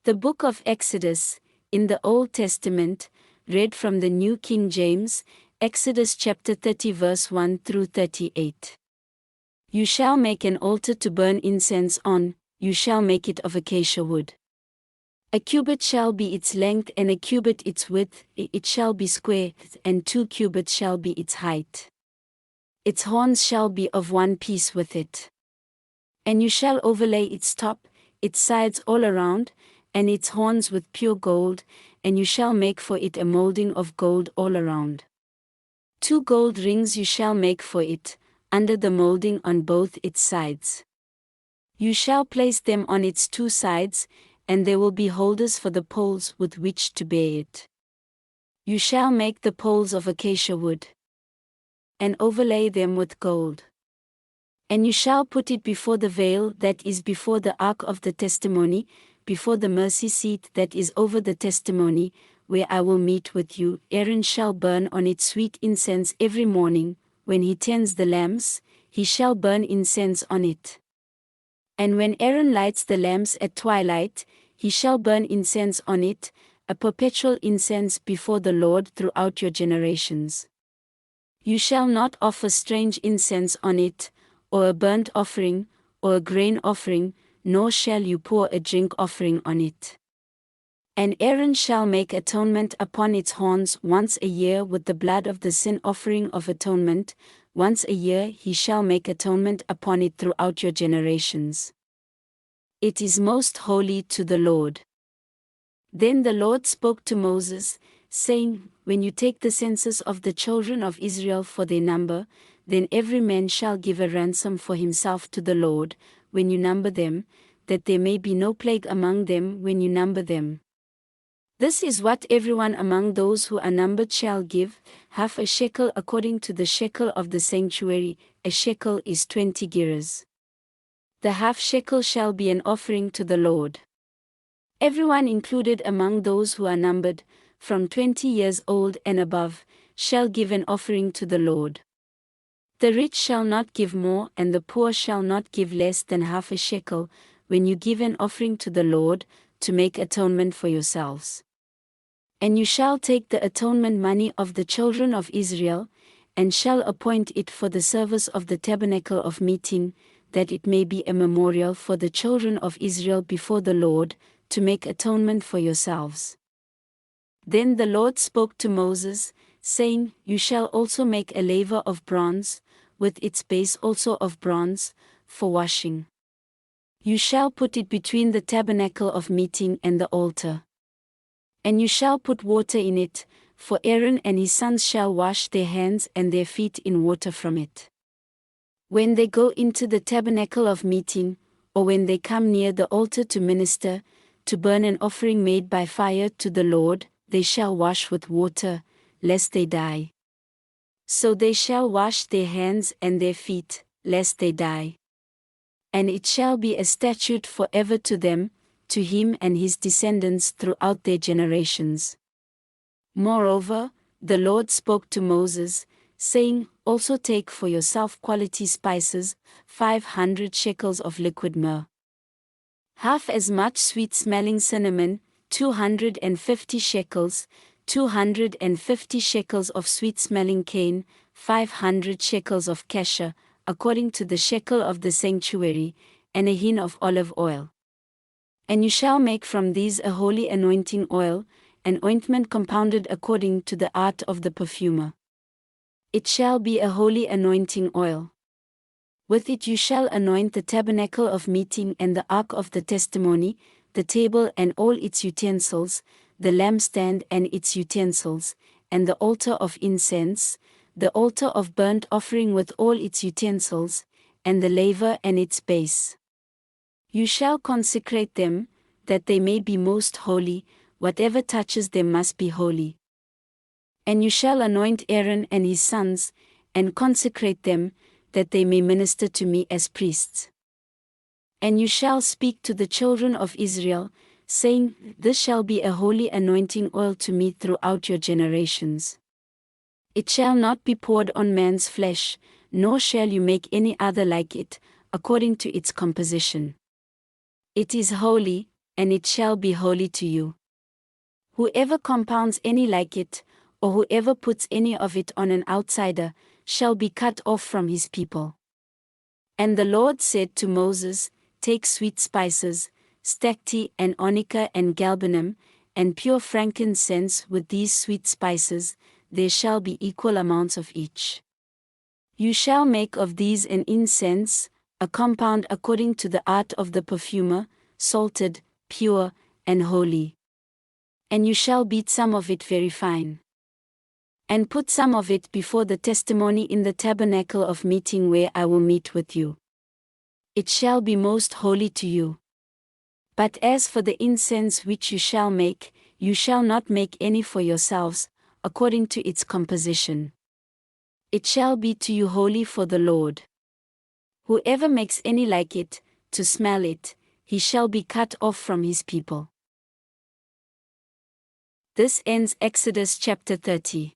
The Book of Exodus, in the Old Testament, read from the New King James, Exodus chapter 30 verse 1 through 38. You shall make an altar to burn incense on, you shall make it of acacia wood. A cubit shall be its length and a cubit its width, it shall be square, and 2 cubits shall be its height. Its horns shall be of one piece with it. And you shall overlay its top, its sides all around, and its horns with pure gold, and you shall make for it a molding of gold all around. 2 gold rings you shall make for it, under the molding on both its sides. You shall place them on its 2 sides, and there will be holders for the poles with which to bear it. You shall make the poles of acacia wood, and overlay them with gold. And you shall put it before the veil that is before the ark of the testimony, before the mercy seat that is over the testimony, where I will meet with you. Aaron shall burn on it sweet incense every morning. When he tends the lamps, he shall burn incense on it. And when Aaron lights the lamps at twilight, he shall burn incense on it, a perpetual incense before the Lord throughout your generations. You shall not offer strange incense on it, or a burnt offering, or a grain offering, nor shall you pour a drink offering on it. And Aaron shall make atonement upon its horns once a year with the blood of the sin offering of atonement. Once a year he shall make atonement upon it throughout your generations. It is most holy to the Lord. Then the Lord spoke to Moses, saying, When you take the census of the children of Israel for their number, then every man shall give a ransom for himself to the Lord, when you number them, that there may be no plague among them when you number them. This is what everyone among those who are numbered shall give, half a shekel according to the shekel of the sanctuary. A shekel is 20 gerahs. The half shekel shall be an offering to the Lord. Everyone included among those who are numbered, from 20 years old and above, shall give an offering to the Lord. The rich shall not give more, and the poor shall not give less than half a shekel, when you give an offering to the Lord, to make atonement for yourselves. And you shall take the atonement money of the children of Israel, and shall appoint it for the service of the tabernacle of meeting, that it may be a memorial for the children of Israel before the Lord, to make atonement for yourselves. Then the Lord spoke to Moses, saying, You shall also make a laver of bronze, with its base also of bronze, for washing. You shall put it between the tabernacle of meeting and the altar. And you shall put water in it, for Aaron and his sons shall wash their hands and their feet in water from it. When they go into the tabernacle of meeting, or when they come near the altar to minister, to burn an offering made by fire to the Lord, they shall wash with water, lest they die. So they shall wash their hands and their feet, lest they die. And it shall be a statute forever to them, to him and his descendants throughout their generations. Moreover, the Lord spoke to Moses, saying, Also take for yourself quality spices, 500 shekels of liquid myrrh. Half as much sweet-smelling cinnamon, 250 shekels, 250 shekels of sweet-smelling cane, 500 shekels of cassia, according to the shekel of the sanctuary, and a hin of olive oil. And you shall make from these a holy anointing oil, an ointment compounded according to the art of the perfumer. It shall be a holy anointing oil. With it you shall anoint the tabernacle of meeting and the ark of the testimony, the table and all its utensils, the lampstand and its utensils, and the altar of incense, the altar of burnt offering with all its utensils, and the laver and its base. You shall consecrate them, that they may be most holy. Whatever touches them must be holy. And you shall anoint Aaron and his sons, and consecrate them, that they may minister to me as priests. And you shall speak to the children of Israel, saying, This shall be a holy anointing oil to me throughout your generations. It shall not be poured on man's flesh, nor shall you make any other like it, according to its composition. It is holy, and it shall be holy to you. Whoever compounds any like it, or whoever puts any of it on an outsider, shall be cut off from his people. And the Lord said to Moses, Take sweet spices, stacte and onycha and galbanum, and pure frankincense with these sweet spices, there shall be equal amounts of each. You shall make of these an incense, a compound according to the art of the perfumer, salted, pure, and holy. And you shall beat some of it very fine. And put some of it before the testimony in the tabernacle of meeting where I will meet with you. It shall be most holy to you. But as for the incense which you shall make, you shall not make any for yourselves, according to its composition. It shall be to you holy for the Lord. Whoever makes any like it, to smell it, he shall be cut off from his people. This ends Exodus chapter 30.